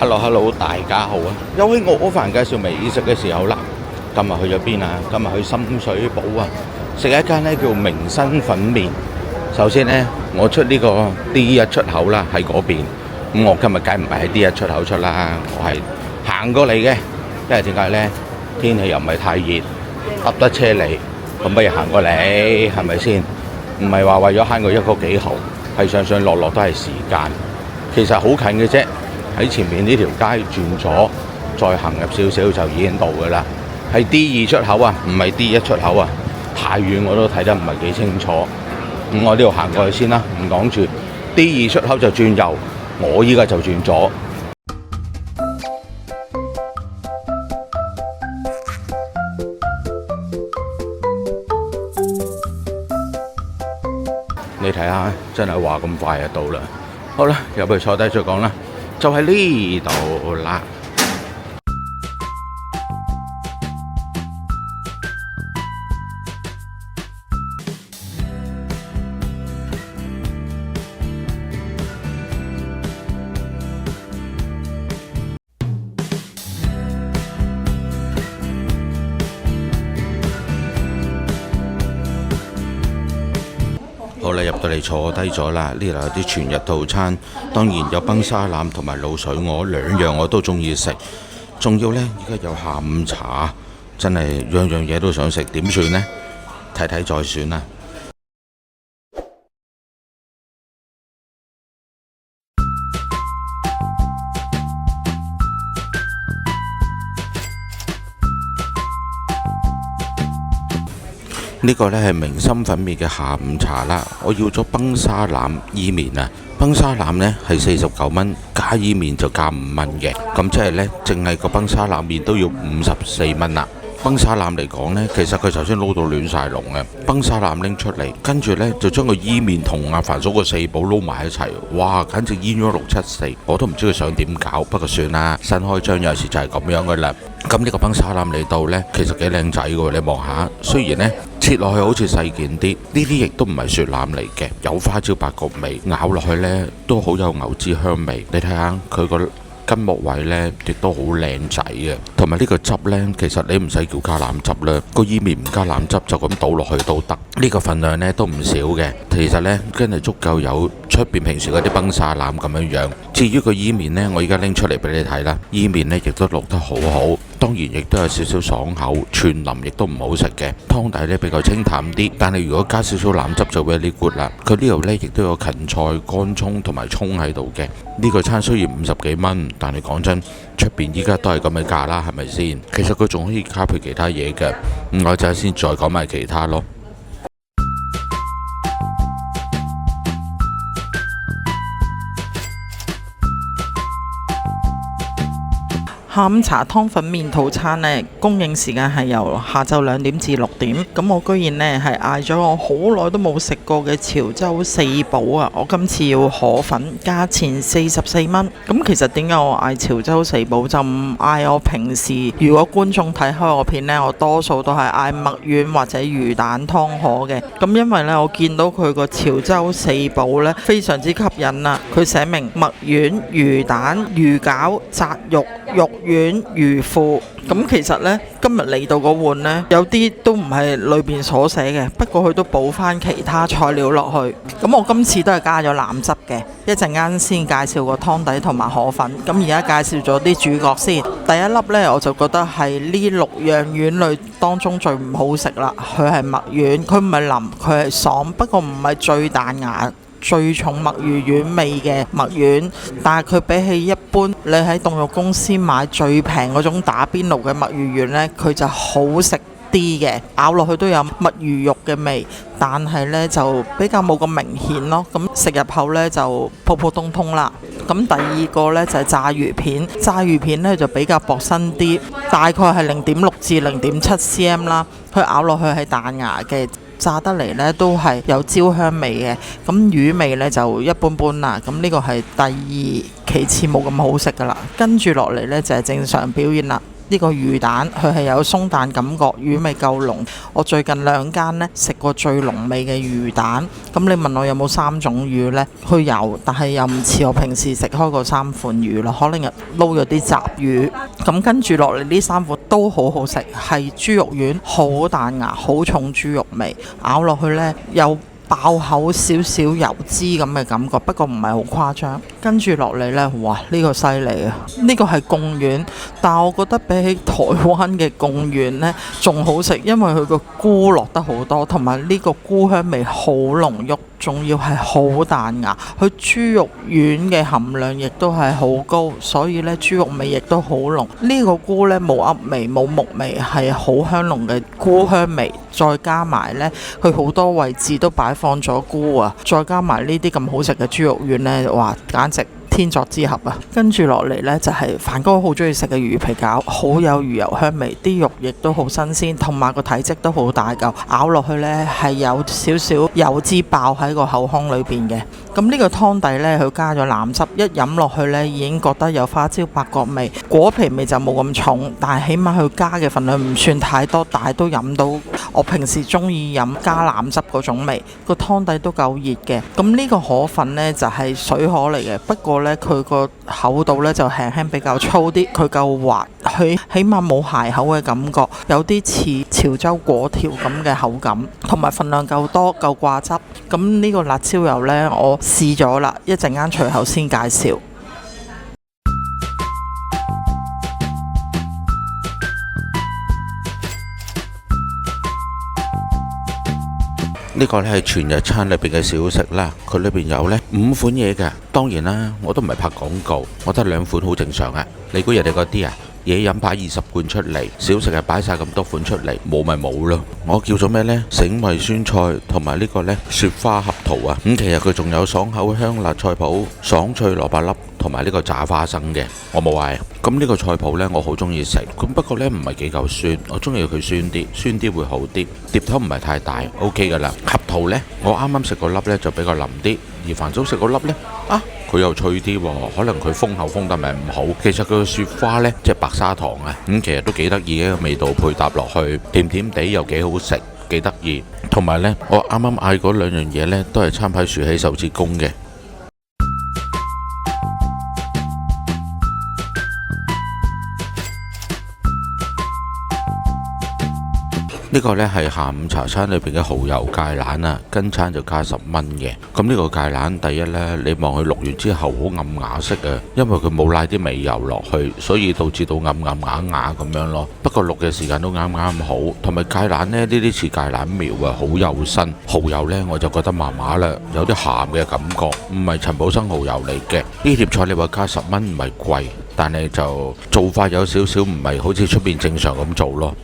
Hello，大家好啊！又喺我飯介紹美食嘅時候啦。今日去咗邊啊？今日去深水埗啊，食一間呢叫明新粉麵。首先呢，我出呢個 D1 出口啦，喺嗰邊。咁我今日梗唔係喺 D1 出口出啦，我係行過嚟嘅。因為點解呢？天氣又唔係太熱，搭得車嚟，咁不如行過嚟，係咪先？唔係話為咗慳個一個幾毫，係上上落落都係時間。其實好近嘅啫。喺前面呢條街轉咗，再行入少少就已經到㗎啦。係 D2 出口啊，唔係 D1 出口啊。太遠我都睇得唔係幾清楚。咁我呢度行過去先啦，唔講住。D2 出口就轉右，我依家就轉左。你睇下，真係話咁快就到啦。好啦，入去坐低再講啦。就喺呢度啦。好啦，入到嚟坐低咗啦。呢度有啲全日套餐，當然有崩沙腩同埋滷水鵝兩樣我都中意食。仲要呢，而家有下午茶，真係樣樣嘢都想食，點算呢？睇睇再算啦。呢個呢係明心粉麵嘅下午茶啦，我要咗崩沙腩伊麵啊，崩沙腩呢係49蚊，加伊麵就加5蚊嘅，咁即係呢，淨係個崩沙腩麵都要54蚊啦。崩沙腩嚟講呢，其實佢頭先撈到亂晒龍嘅，崩沙腩拎出嚟，跟住呢就將個伊麵同阿凡嫂個四寶撈埋一齊，哇！簡直煙咗674，我都唔知佢想點搞，不過算啦，新開張有時就係咁樣噶啦。咁呢個崩沙腩嚟到呢，其實幾靚仔嘅喎，你望下，雖然呢切落去好似細件啲，呢啲亦都唔係雪腩嚟嘅，有花椒八角味，咬落去呢都好有牛脂香味，你睇下佢個根木位呢亦都好靚仔嘅，同埋呢個汁呢，其實你唔使叫加腩汁啦，個伊麵唔加腩汁就咁倒落去都得。呢個份量呢都唔少嘅，其實呢真係足夠有出邊平時嗰啲崩沙腩咁樣樣。至於個伊麵呢，我而家拎出嚟俾你睇啦，伊麵呢亦都淥得好好，當然亦都有少少爽口，串腍亦都唔好食嘅。湯底呢比較清淡啲，但係如果加少少腩汁就 very good 啦。佢呢度呢亦都有芹菜、乾葱同埋葱喺度嘅。呢個餐雖然50幾蚊，但係講真，出邊依家都係咁嘅價啦，係咪先？其實佢仲可以加配其他嘢嘅，我就先再講埋其他咯。下午茶湯粉麵套餐呢，供應時間係由下晝2點至6點。咁我居然呢係嗌咗我好耐都冇食過嘅潮州四寶啊！我今次要河粉，價錢44蚊。咁其實點解我嗌潮州四寶就唔嗌我平時？如果觀眾睇開我片呢，我多數都係嗌墨丸或者魚蛋湯河嘅。咁因為呢，我見到佢個潮州四寶呢非常之吸引啊！佢寫明墨丸、魚蛋、魚餃、扎肉、肉丸、魚腐。咁其實呢，今日嚟到個碗呢，有啲都唔係裏邊所寫嘅，不過佢都補翻其他材料落去。咁我今次都係加咗腩汁嘅，一陣間先介紹個湯底同埋河粉。咁而家介紹咗啲主角先。第一粒呢，我就覺得係呢6樣丸類當中最唔好食啦。佢係墨丸，佢唔係腍，佢係爽，不過唔係最彈牙。最重墨魚丸味嘅墨丸，但係佢比起一般你喺凍肉公司買最平嗰種打邊爐嘅墨魚丸呢，佢就好食啲嘅，咬落去都有墨魚肉嘅味，但係呢就比較冇咁明顯咯。咁食入口呢就普普通通啦。咁第二個呢就係炸魚片，炸魚片呢就比較薄身啲，大概係0.6至0.7 cm 啦。佢咬落去係彈牙嘅。炸得嚟呢都係有焦香味嘅，咁魚味呢就一般般啦。咁呢個係第二，其次冇咁好食噶啦。跟住落嚟呢就係正常表現啦。呢個魚蛋，佢係有鬆彈感覺，魚味夠濃。我最近2間呢食過最濃味嘅魚蛋。咁你問我有冇3種魚呢？佢有，但係又唔似我平時食開嗰3款魚咯，可能撈咗啲雜魚。咁跟住落嚟呢3款都好好食，係豬肉丸，好彈牙，好重豬肉味，咬落去呢有爆口少少油脂咁嘅感覺，不過唔係好誇張。跟住落嚟呢，哇！呢個犀利啊！呢個係貢丸，但係我覺得比起台灣嘅貢丸呢仲好食，因為佢個菇落得好多，同埋呢個菇香味好濃郁，仲要係好彈牙。佢豬肉丸嘅含量亦都係好高，所以呢豬肉味亦都好濃。呢個菇呢冇噏味冇木味，係好香濃嘅菇香味，再加埋呢，佢好多位置都擺放咗菇啊，再加埋呢啲咁好食嘅豬肉丸呢，哇！簡直天作之合啊！跟住落嚟呢，就係凡哥好中意食嘅魚皮餃，好有魚油香味，啲肉亦都好新鮮，同埋個體積都好大嚿，咬落去呢係有少少油脂爆喺個口腔裏邊嘅。咁呢個湯底呢，佢加咗腩汁，一飲落去呢已經覺得有花椒八角味，果皮味就冇咁重，但係起碼佢加嘅份量唔算太多，但係都飲到我平時中意飲加腩汁嗰種味。個湯底都夠熱嘅。咁呢個河粉呢，就係水河嚟嘅，不過呢，佢個厚度呢就輕輕比較粗啲，佢夠滑，佢起碼冇鞋口嘅感覺，有啲似潮州果條咁嘅口感，同埋份量夠多，夠掛汁。咁呢個辣椒油呢，我試咗啦，一陣間隨後先介紹。呢個咧係全日餐裏邊嘅小食啦，佢裏邊有呢5款嘢嘅。當然啦，我都唔係拍廣告，我得2款好正常啊。你估人哋嗰啲啊？嘢飲擺20罐出嚟，小食係擺晒咁多款出嚟，冇咪冇咯。我叫咗咩呢？醒胃酸菜同埋呢個呢雪花合桃啊。咁其實佢仲有爽口香辣菜脯、爽脆蘿蔔粒同埋呢個炸花生嘅，我冇嗌。咁呢個菜脯呢，我好中意食。咁不過呢，唔係幾夠酸，我中意佢酸啲，酸啲會好啲。碟頭唔係太大 ，OK 噶啦。合桃呢，我啱啱食個粒呢就比較腍啲，而凡早食個粒呢，佢又脆啲喎，可能佢封口封得咪唔好。其實佢個雪花呢，即係白砂糖啊，其實都幾得意嘅一個味道配搭落去，甜甜地又幾好食，幾得意。同埋呢，我啱啱嗌嗰2樣嘢呢，都係參牌豎起手指公嘅。呢個呢係下午茶餐裏邊嘅蠔油芥蘭啊，跟餐就加10蚊嘅。咁呢個芥蘭第一呢，你望佢淥完之後好暗啞色啊，因為佢冇拉啲味油落去，所以導致到暗啞啞咁樣咯。不過淥嘅時間都啱啱好，同埋芥蘭呢，呢啲似芥蘭苗啊，好幼身。蠔油呢，我就覺得麻麻啦，有啲鹹嘅感覺，唔係陳寶生蠔油嚟嘅。呢碟菜你話加10蚊唔係貴，但係就做法有少少唔係好似出邊正常咁做咯。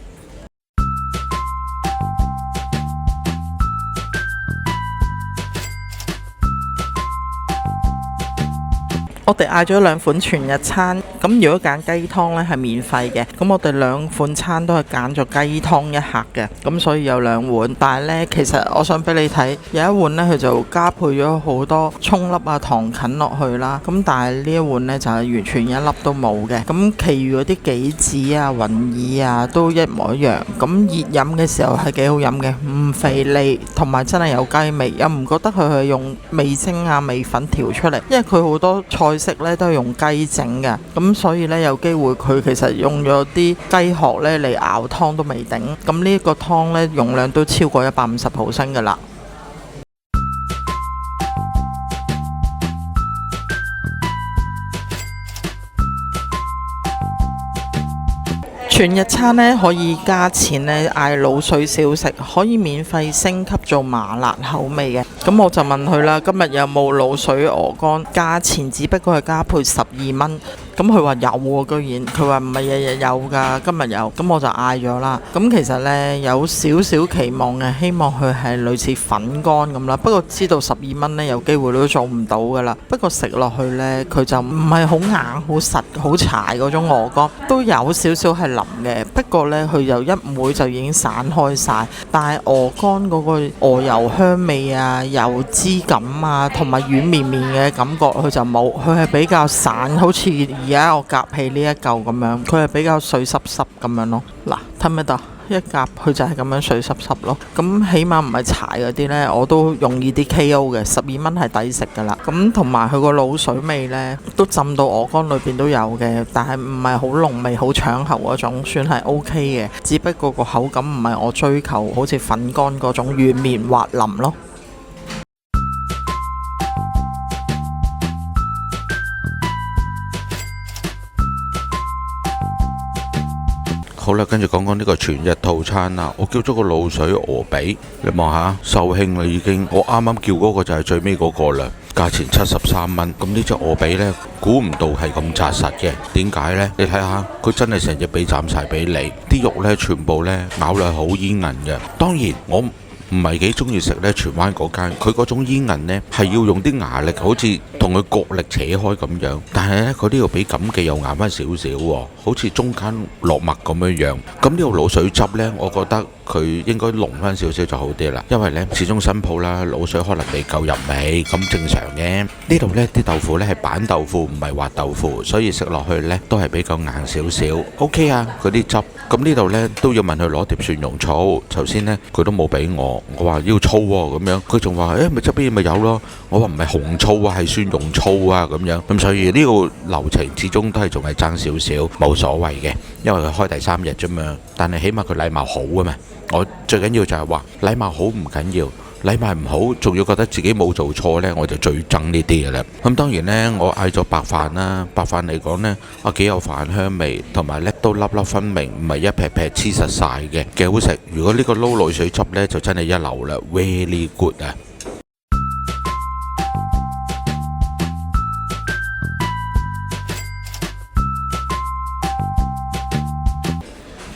我哋嗌咗2款全日餐，咁如果揀雞湯呢係免費嘅，咁我哋2款餐都係揀咗雞湯一客嘅，咁所以有2碗。但係呢，其實我想俾你睇，有一碗呢，佢就加配咗好多葱粒啊、糖芹落去啦，咁但係呢一碗呢，就係完全一粒都冇嘅。咁其餘嗰啲杞子啊、雲耳啊都一模一樣。咁熱飲嘅時候係幾好飲嘅，唔肥膩，同埋真係有雞味，又唔覺得佢係用味精啊、味粉調出嚟，因為佢好多菜食咧都係用雞整嘅，咁所以咧有機會佢其實用咗啲雞殼咧嚟熬湯都未定，咁呢個湯咧容量都超過150毫升噶啦。全日餐呢可以加錢呢嗌滷水小食，可以免費升級做麻辣口味嘅。咁我就問佢啦，今日有冇滷水鵝肝？價錢只不過係加配12蚊。咁佢話有喎，居然佢話唔係日日有㗎，今日有。咁我就嗌咗啦。咁其實呢，有少少期望嘅，希望佢係類似粉乾咁啦。不過知道12蚊呢，有機會都做唔到㗎啦。不過食落去呢，佢就唔係好硬、好實、好柴嗰種鵝肝，都有少少係腍嘅，不過呢，佢又一妹就已經散開晒，但係鵝肝嗰個鵝油香味啊、油脂感啊，同埋軟綿綿嘅感覺，佢就冇，佢係比較散，好似而家我夾起呢一嚿咁樣，佢係比較水濕濕咁樣咯。嗱，睇唔睇到？一夾佢就係咁樣水濕濕咯，咁起碼唔係柴嗰啲呢，我都容易啲 KO 嘅，12蚊係抵食噶啦。咁同埋佢個滷水味呢，都浸到鵝肝裏邊都有嘅，但係唔係好濃味、好搶喉嗰種，算係 OK 嘅。只不過個口感唔係我追求，好似粉乾嗰種軟綿滑腍咯。好啦，跟住講講呢個全日套餐啦。我叫咗個滷水鵝髀，你望下售罄啦已經。我啱啱叫嗰個就係最尾嗰個啦，價錢73蚊。咁呢隻鵝髀呢，估唔到係咁紮實嘅。點解呢？你睇下，佢真係成隻髀斬晒俾你，啲肉呢全部呢咬落好煙韌嘅。當然我唔係幾中意食呢荃灣嗰間，佢嗰種煙韌呢係要用啲牙力，好似同佢角力扯開咁樣。但係呢，佢呢個比錦記又硬翻少少喎，好似中間落墨咁樣樣。咁呢個滷水汁呢，我覺得佢應該濃翻少少就好啲啦。因為呢，始終新鋪啦，滷水可能未夠入味，咁正常嘅。呢度呢啲豆腐呢係板豆腐，唔係滑豆腐，所以食落去呢都係比較硬少少。OK 啊，嗰啲汁。咁呢度呢都要問佢攞碟蒜蓉醋，頭先呢，佢都冇俾我話要醋喎咁樣，佢仲話咪側邊咪有咯，我話唔係紅醋啊，係蒜蓉醋啊咁樣，咁所以呢個流程始終都係仲係爭少少，冇所謂嘅，因為佢開第3日啫嘛，但係起碼佢禮貌好啊嘛，我最緊要就係話禮貌好唔緊要。禮貌唔好，仲要覺得自己冇做錯呢，我就最憎呢啲嘅啦。咁當然呢，我嗌咗白飯啦，白飯嚟講呢，幾有飯香味，同埋呢都粒粒分明，唔係一撇撇黐實晒嘅，幾好食。如果呢個撈滷水汁呢，就真係一流啦 ，very good 啊！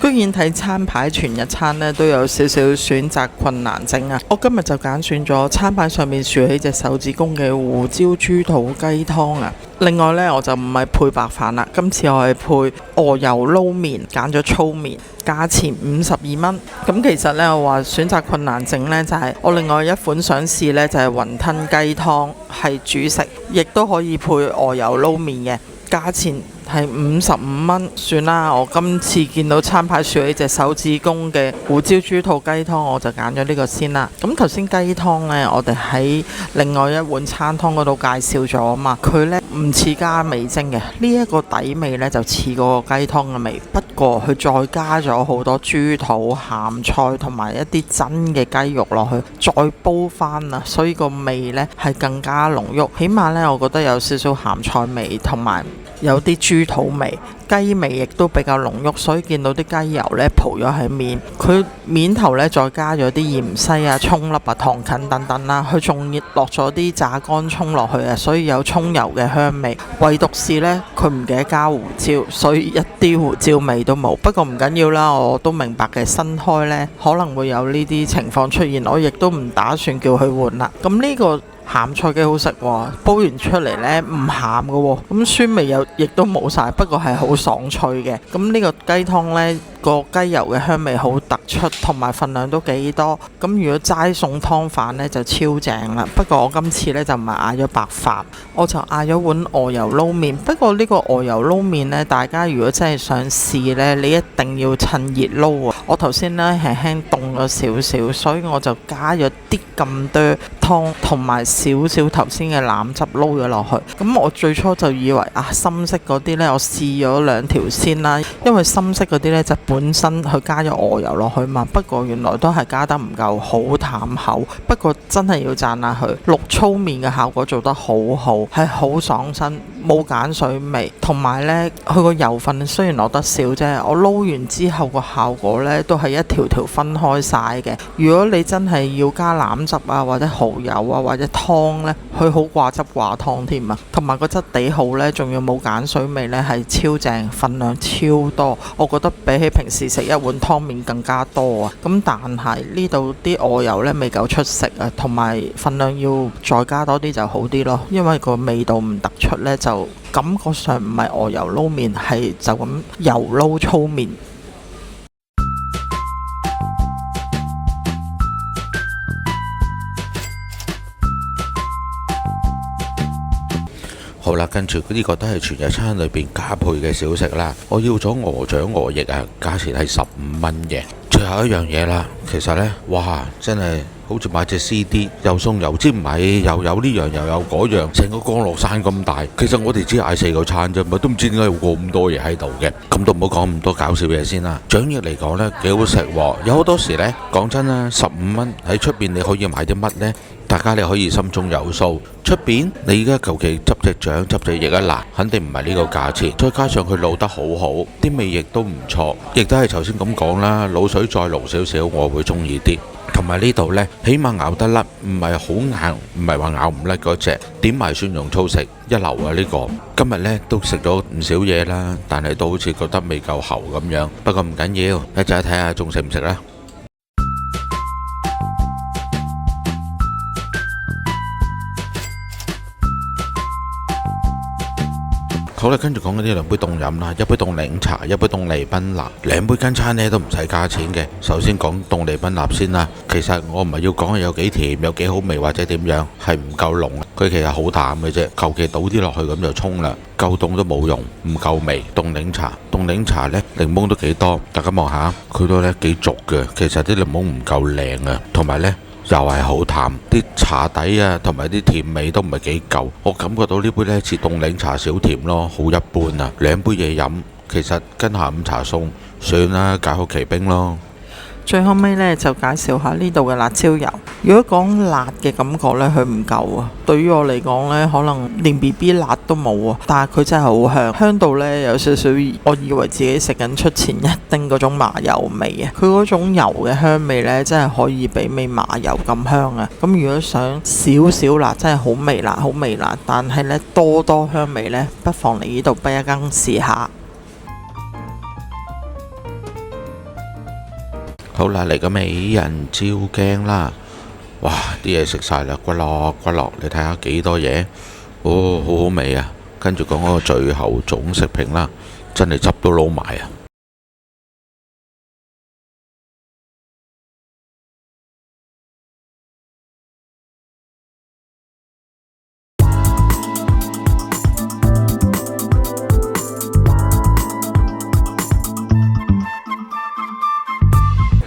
居然睇餐牌全日餐呢都有少少選擇困難症啊！我今日就揀選咗餐牌上面豎起隻手指公嘅胡椒豬肚雞湯啊！另外呢，我就唔係配白飯啦，今次我係配鵝油撈麵，揀咗粗麵，價錢52蚊。咁其實呢，我話選擇困難症呢，就係我另外一款想試呢，就係雲吞雞湯，係主食，亦都可以配鵝油撈麵嘅，價錢係55蚊，算啦。我今次見到餐牌豎起隻手指公嘅胡椒豬肚雞湯，我就揀咗呢個先啦。咁頭先雞湯呢，我哋喺另外一碗餐湯嗰度介紹咗啊嘛，佢呢唔似加味精嘅，呢一個底味呢就似嗰個雞湯嘅味，不過佢再加咗好多豬肚、鹹菜同埋一啲真嘅雞肉落去，再煲翻啊，所以個味呢係更加濃郁。起碼呢，我覺得有少少鹹菜味同埋有啲豬肚味，雞味亦都比較濃郁，所以見到啲雞油呢鋪咗喺面，佢面頭呢再加咗啲芫茜啊、葱粒啊、糖芹等等啦，佢仲落咗啲炸乾葱落去啊，所以有葱油嘅香味。唯獨是呢，佢唔記得加胡椒，所以一啲胡椒味都冇。不過唔緊要啦，我都明白嘅，新開呢可能會有呢啲情況出現，我亦都唔打算叫佢換啦。咁呢個鹹菜幾好食喎，煲完出嚟呢唔鹹嘅喎，咁酸味又亦都冇晒，不過係好爽脆嘅。咁呢個雞湯呢，個雞油嘅香味好突出，同埋份量都幾多。咁如果齋餸湯飯呢，就超正啦。不過我今次呢，就唔係嗌咗白飯，我就嗌咗碗鵝油撈麵。不過呢個鵝油撈麵呢，大家如果真係想試呢，你一定要趁熱撈啊！我頭先呢，輕輕凍咗少少，所以我就加咗啲咁多湯同埋少少頭先嘅腩汁撈咗落去。咁我最初就以為深色嗰啲呢，我試咗2條先啦，因為深色嗰啲呢，就本身佢加咗鵝油落去嘛。不過原來都係加得唔夠，好淡口。不過真係要讚下佢，淥粗麵嘅效果做得好好，係好爽身，冇鹼水味，同埋呢，佢個油分雖然落得少啫，我撈完之後個效果呢，都係一條條分開晒嘅。如果你真係要加腩汁啊，或者蠔油啊，或者湯呢，佢好掛汁掛湯添啊，同埋個質地好呢，仲要冇鹼水味呢，係超正，份量超多，我覺得比起平時食一碗湯麵更加多啊。咁但係呢度啲鵝油呢，未夠出色啊，同埋份量要再加多啲就好啲咯，因為個味道唔突出呢，就感覺上唔係鵝油撈麵，係就咁油撈粗麵。好啦，跟住呢個都係全日餐裏邊加配嘅小食啦。我要咗鵝掌鵝翼啊，價錢係15蚊嘅。最後一樣嘢啦，其實呢，哇，真係好似買隻 CD，又送油煎米，又有呢樣又有嗰樣，成個降落傘咁大。其實我哋只嗌4個餐啫嘛，都唔知點解有咁多嘢喺度嘅。咁都唔好講咁多搞笑嘢先啦。掌翼嚟講呢，幾好食喎。有好多時呢，講真啦，15蚊喺出邊你可以買啲乜呢？大家你可以心中有數。出邊你而家求其執隻掌執隻翼啊，嗱，肯定唔係呢個價錢。再加上佢滷得好好，啲味亦都唔錯，亦都係頭先咁講啦，滷水再濃少少，我會中意啲。同埋呢度呢，起碼咬得甩，唔係好硬，唔係話咬唔甩嗰隻。點埋蒜蓉醋食一流啊！呢個今日呢都食咗唔少嘢啦，但係都好似覺得未夠喉咁樣。不過唔緊要，一陣睇下仲食唔食啦。好啦，跟住講緊呢兩杯凍飲啦，一杯凍檸茶，一杯凍利賓納，兩杯跟餐呢都唔使加錢嘅。首先講凍利賓納先啦，其實我唔係要講有幾甜，有幾好味或者點樣，係唔夠濃，佢其實好淡嘅啫，求其倒啲落去咁就沖啦，夠凍都冇用，唔夠味。凍檸茶呢，檸檬都幾多，大家望下，佢都呢幾足嘅，其實啲檸檬唔夠靚啊，同埋呢，又係好淡，啲茶底啊同埋啲甜味都唔係幾夠，我感覺到呢杯呢似凍檸茶少甜咯，好一般啊。兩杯嘢飲，其實跟下午茶餸算啦，解渴奇兵咯。最後尾呢，就介紹下呢度嘅辣椒油。如果講辣嘅感覺呢，佢唔夠啊。對於我嚟講呢，可能連 BB 辣都冇啊。但係佢真係好香，香到呢有少少，我以為自己食緊出前一丁嗰種麻油味啊。佢嗰種油嘅香味呢，真係可以媲美麻油咁香啊。咁如果想少少辣，真係好微辣，好微辣。但係呢，多多香味呢，不妨嚟呢度跛一羹試下。好啦，嚟個美人照鏡啦！哇，啲嘢食晒啦，骨落骨落，你睇下幾多嘢，哦，好好味啊！跟住講嗰個最後總食評啦，真係汁都撈埋啊！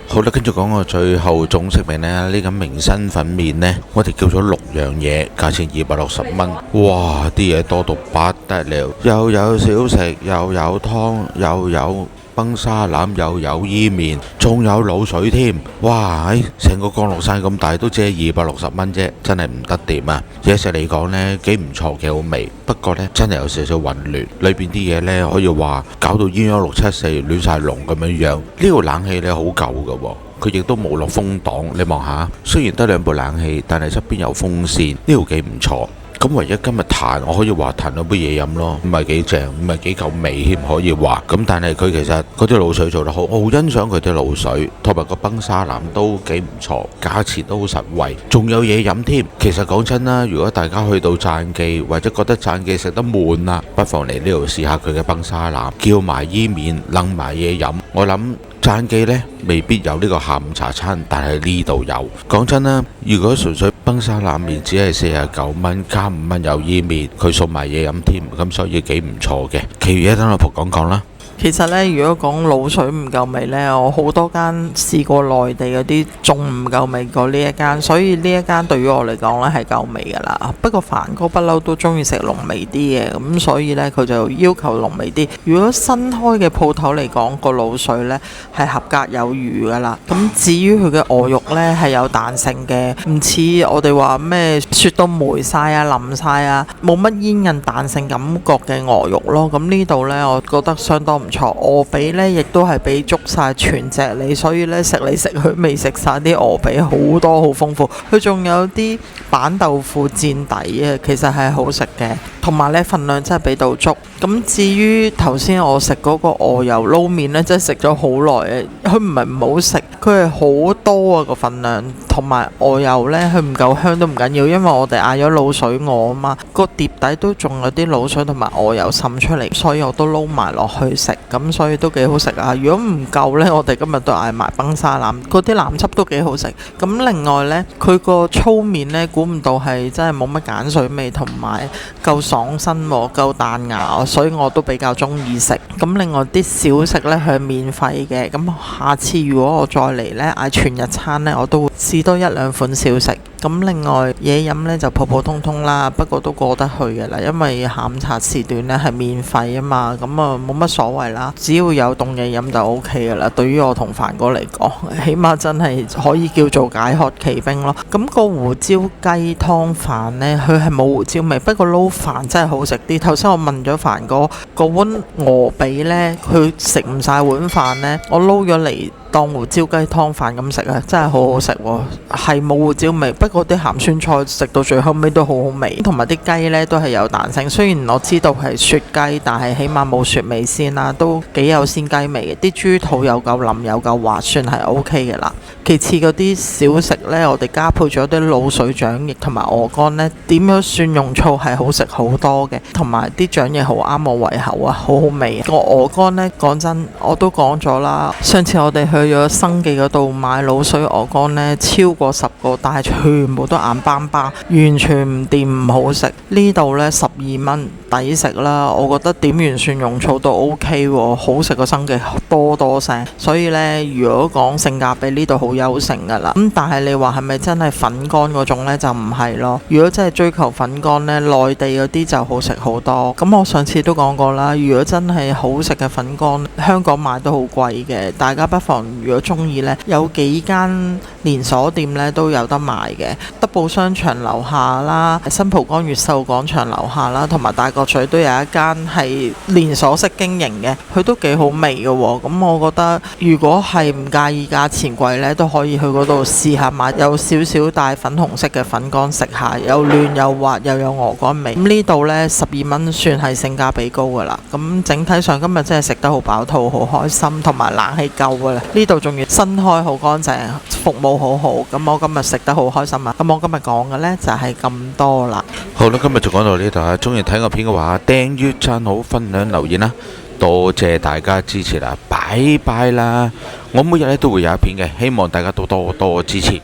好啦，跟住講個最後總食評呢，呢個明新粉麵呢，我哋叫咗6樣嘢，價錢260蚊。哇，啲嘢多到不得了，又有小食，又有湯，又有崩沙腩，又有伊麵，仲有滷水添。哇，成個降落傘咁大都只係260蚊啫，真係唔得掂啊！嘢食嚟講呢，幾唔錯，幾好味，不過呢，真係有少少混亂，裏邊啲嘢呢，可以話搞到鴛鴦674亂晒龍咁樣樣。呢條冷氣呢，好舊㗎喎，佢亦都冇落風擋，你望下，雖然得2部冷氣，但係側邊有風扇，呢度幾唔錯。咁唯一今日彈，我可以話彈咗杯嘢飲咯，唔係幾正，唔係幾夠味添，可以話。咁但係佢其實嗰啲滷水做得好，我好欣賞佢啲滷水，同埋個崩沙腩都幾唔錯，價錢都好實惠，仲有嘢飲添。其實講真啦，如果大家去到讚記或者覺得讚記食得悶啦，不妨嚟呢度試下佢嘅崩沙腩，叫埋伊麵，擸埋嘢飲。我諗讚記呢未必有呢個下午茶餐，但係呢度有。講真啦，如果純粹崩沙腩麵只係49蚊，加5蚊有伊麵，佢送埋嘢飲添，咁所以幾唔錯嘅。其餘嘢等老婆講講啦。其實呢，如果講滷水唔夠味呢，我好多間試過內地嗰啲仲唔夠味過呢一間，所以呢一間對於我嚟講呢係夠味噶啦。不過凡哥不嬲都中意食濃味啲嘅，咁所以呢，佢就要求濃味啲。如果新開嘅鋪頭嚟講，個滷水呢係合格有餘噶啦。咁至於佢嘅鵝肉呢係有彈性嘅，唔似我哋話咩雪到霉晒啊、腍晒啊，冇乜煙韌彈性感覺嘅鵝肉咯。咁呢度呢，我覺得相當唔錯，鵝髀呢亦都係俾足晒全隻你，所以呢，食嚟食去未食晒啲鵝髀，好多好豐富。佢仲有啲板豆腐墊底啊，其實係好食嘅，同埋呢份量真係俾到足。咁至於頭先我食嗰個鵝油撈麵呢，真係食咗好耐啊！佢唔係唔好食，佢係好多啊個份量，同埋鵝油呢，佢唔夠香都唔緊要，因為我哋嗌咗滷水鵝啊嘛，個碟底都仲有啲滷水同埋鵝油滲出嚟，所以我都撈埋落去食，咁所以都幾好食啊！如果唔夠呢，我哋今日都嗌埋崩沙腩，嗰啲腩汁都幾好食。咁另外呢，佢個粗麵呢，估唔到係真係冇乜鹼水味，同埋夠爽身喎，夠彈牙，所以我都比較中意食。咁另外啲小食呢，佢係免費嘅，咁下次如果我再嚟呢，嗌全日餐呢，我都會試多一兩款小食。咁另外嘢飲呢，就普普通通啦，不過都過得去嘅啦，因為下午茶時段呢係免費啊嘛，咁啊冇乜所謂啦，只要有凍嘢飲就 O K 嘅啦。對於我同凡哥嚟講，起碼真係可以叫做解渴奇兵咯。咁個胡椒雞湯飯呢，佢係冇胡椒味，不過撈飯真係好食啲。頭先我問咗凡哥個碗鵝髀呢，佢食唔晒碗飯呢，我撈咗嚟當胡椒雞湯飯咁食啊，真係好好食喎，係冇胡椒味，不過啲鹹酸菜食到最後尾都好好味，同埋啲雞呢都係有彈性。雖然我知道係雪雞，但係起碼冇雪味先啦，都幾有鮮雞味嘅。啲豬肚有夠腍有夠滑，算係 O K 嘅啦。其次嗰啲小食呢，我哋加配咗啲滷水醬液同埋鵝肝呢，點樣蒜蓉醋係好食好多嘅，同埋啲醬液好啱我胃口啊，好好味。個鵝肝呢，講真我都講咗啦，上次我哋去咗生記嗰度買滷水鵝肝呢，超過10個，但係全部都硬邦邦，完全唔掂，唔好食。呢度呢，12蚊抵食啦，我覺得點完蒜蓉醋都 O K 喎，好食過生記多聲。所以呢，如果講性價比，呢度好優勝噶啦。咁但係你話係咪真係粉乾嗰種呢？就唔係咯。如果真係追求粉乾呢，內地嗰啲就好食好多。咁我上次都講過啦，如果真係好食嘅粉乾，香港買都好貴嘅，大家不妨如果中意呢，有幾間連鎖店呢都有得賣嘅。德寶商場樓下啦，新蒲崗越秀廣場樓下啦，同埋大角咀都有一間係連鎖式經營嘅，佢都幾好味嘅喎。咁我覺得如果係唔介意價錢貴呢，都可以去嗰度試下買，有少少帶粉紅色嘅粉乾食下，又嫩又滑又有鵝肝味。咁呢度呢，12蚊算係性價比高噶啦。咁整體上今日真係食得好飽肚，好開心，同埋冷氣夠噶啦。呢度仲要新開好乾淨，服務好好。咁我今日食得好開心啊！咁我今日講嘅呢，就係咁多啦。好啦，今日就講到呢度啊！中意睇我片嘅話，訂閱、讚好、分享、留言啦！多謝大家支持啦，拜拜啦！我每日咧都會有一片嘅，希望大家都多多支持。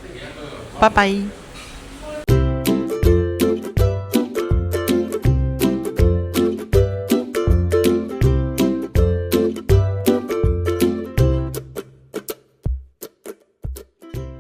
拜拜。